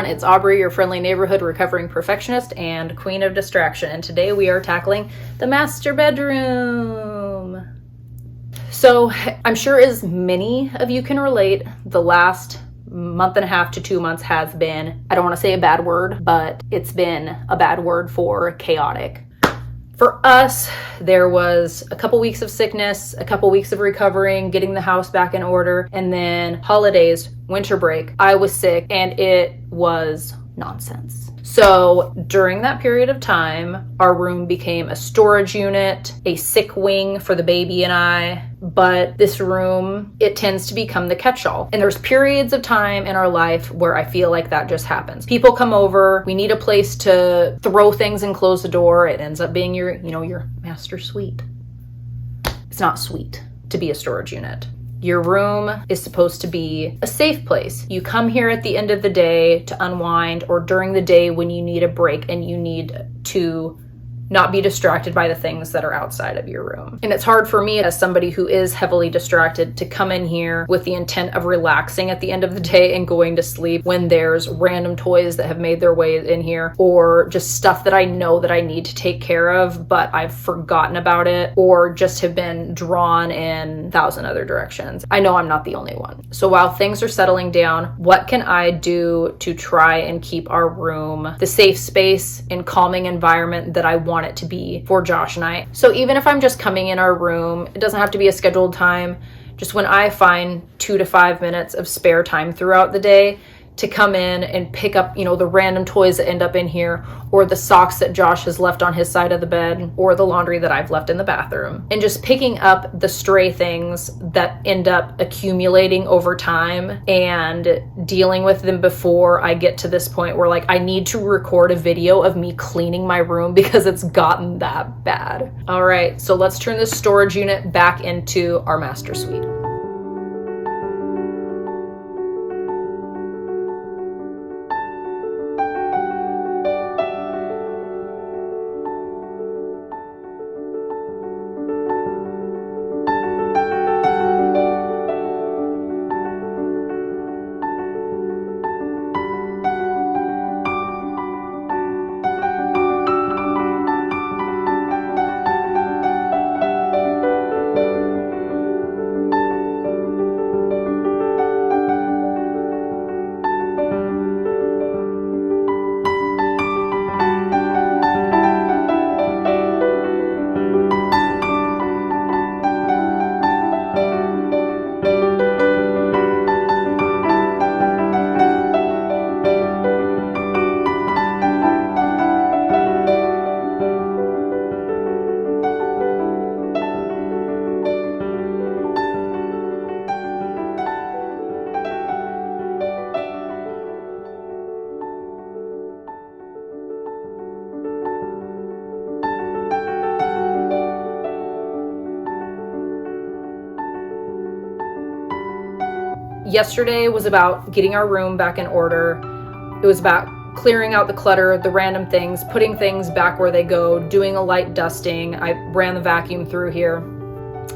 It's Aubrey, your friendly neighborhood recovering perfectionist and queen of distraction, and today we are tackling the master bedroom. So I'm sure as many of you can relate, the last month and a half to 2 months has been, I don't want to say a bad word, but it's been a bad word for chaotic. For us, there was a couple weeks of sickness, a couple weeks of recovering, getting the house back in order, and then holidays, winter break, I was sick, and it was nonsense. So during that period of time, our room became a storage unit, a sick wing for the baby and I, but this room, it tends to become the catch-all. And there's periods of time in our life where I feel like that just happens. People come over, we need a place to throw things and close the door. It ends up being your master suite. It's not sweet to be a storage unit. Your room is supposed to be a safe place. You come here at the end of the day to unwind, or during the day when you need a break and you need to not be distracted by the things that are outside of your room. And it's hard for me as somebody who is heavily distracted to come in here with the intent of relaxing at the end of the day and going to sleep when there's random toys that have made their way in here, or just stuff that I know that I need to take care of, but I've forgotten about it, or just have been drawn in 1,000 other directions. I know I'm not the only one. So while things are settling down, what can I do to try and keep our room the safe space and calming environment that I want it to be for Josh and I? So even if I'm just coming in our room, it doesn't have to be a scheduled time, just when I find 2 to 5 minutes of spare time throughout the day to come in and pick up, the random toys that end up in here, or the socks that Josh has left on his side of the bed, or the laundry that I've left in the bathroom, and just picking up the stray things that end up accumulating over time and dealing with them before I get to this point where I need to record a video of me cleaning my room because it's gotten that bad. All right, so let's turn this storage unit back into our master suite. Yesterday was about getting our room back in order. It was about clearing out the clutter, the random things, putting things back where they go, doing a light dusting. I ran the vacuum through here.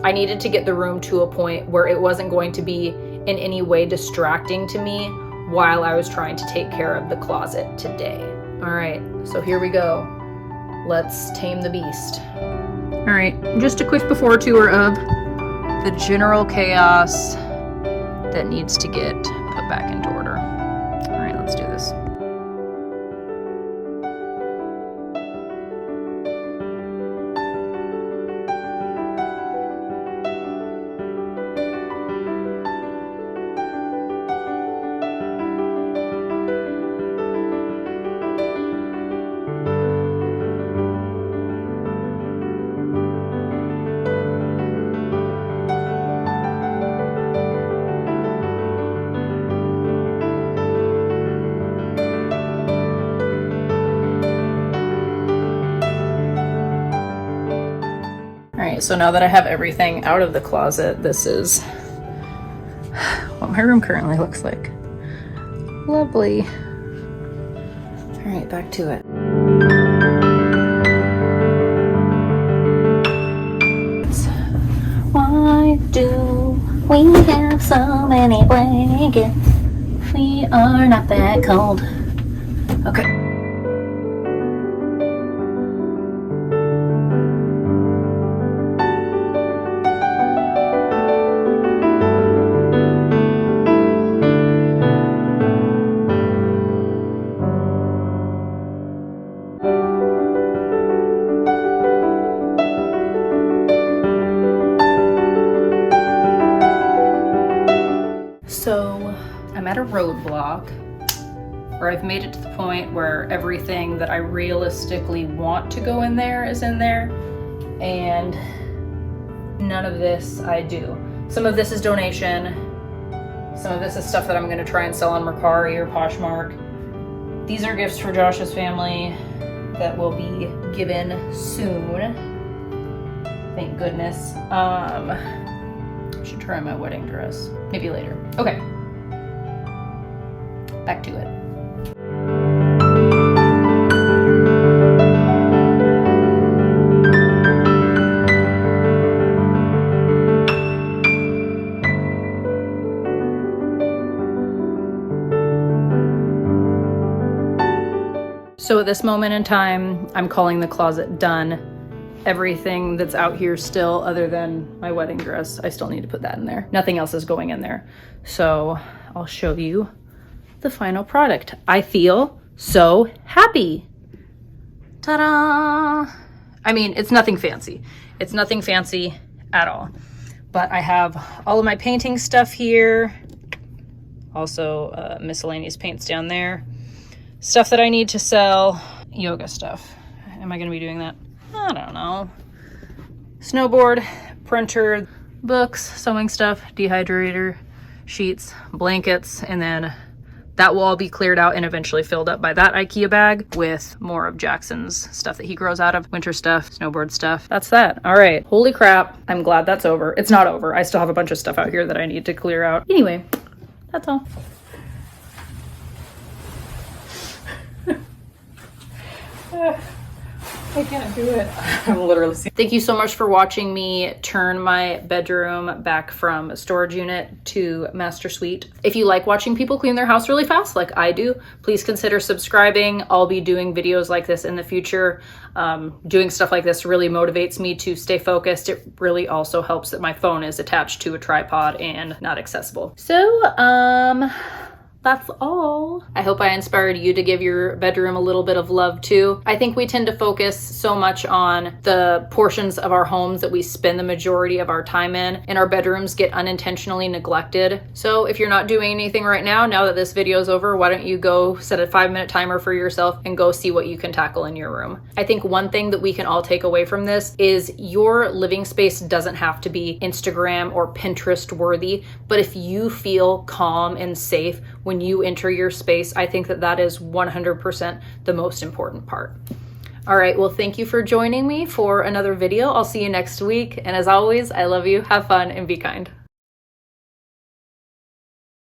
I needed to get the room to a point where it wasn't going to be in any way distracting to me while I was trying to take care of the closet today. All right, so here we go. Let's tame the beast. All right, just a quick before tour of the general chaos that needs to get put back into order. All right, let's do this. So now that I have everything out of the closet, this is what my room currently looks like. Lovely. All right, back to it. Why do we have so many blankets? We are not that cold. Okay. So I'm at a roadblock where I've made it to the point where everything that I realistically want to go in there is in there, and none of this I do. Some of this is donation, some of this is stuff that I'm gonna try and sell on Mercari or Poshmark. These are gifts for Josh's family that will be given soon. Thank goodness. I should try my wedding dress. Maybe later. Okay. Back to it. So at this moment in time, I'm calling the closet done. Everything that's out here still, other than my wedding dress, I still need to put that in there. Nothing else is going in there. So I'll show you the final product. I feel so happy. Ta-da! I mean, it's nothing fancy. It's nothing fancy at all. But I have all of my painting stuff here. Also, miscellaneous paints down there. Stuff that I need to sell. Yoga stuff. Am I gonna be doing that? I don't know. Snowboard, printer, books, sewing stuff, dehydrator, sheets, blankets, and then that will all be cleared out and eventually filled up by that IKEA bag with more of Jackson's stuff that he grows out of. Winter stuff, snowboard stuff. That's that. All right. Holy crap. I'm glad that's over. It's not over. I still have a bunch of stuff out here that I need to clear out. Anyway, that's all. I can't do it. I'm literally seeing. Thank you so much for watching me turn my bedroom back from storage unit to master suite. If you like watching people clean their house really fast like I do, please consider subscribing. I'll be doing videos like this in the future. Doing stuff like this really motivates me to stay focused. It really also helps that my phone is attached to a tripod and not accessible. So, that's all. I hope I inspired you to give your bedroom a little bit of love too. I think we tend to focus so much on the portions of our homes that we spend the majority of our time in, and our bedrooms get unintentionally neglected. So if you're not doing anything right now that this video is over, why don't you go set a 5-minute timer for yourself and go see what you can tackle in your room. I think one thing that we can all take away from this is your living space doesn't have to be Instagram or Pinterest worthy, but if you feel calm and safe when you enter your space, I think that that is 100% the most important part. All right, well, thank you for joining me for another video. I'll see you next week. And as always, I love you, have fun, and be kind.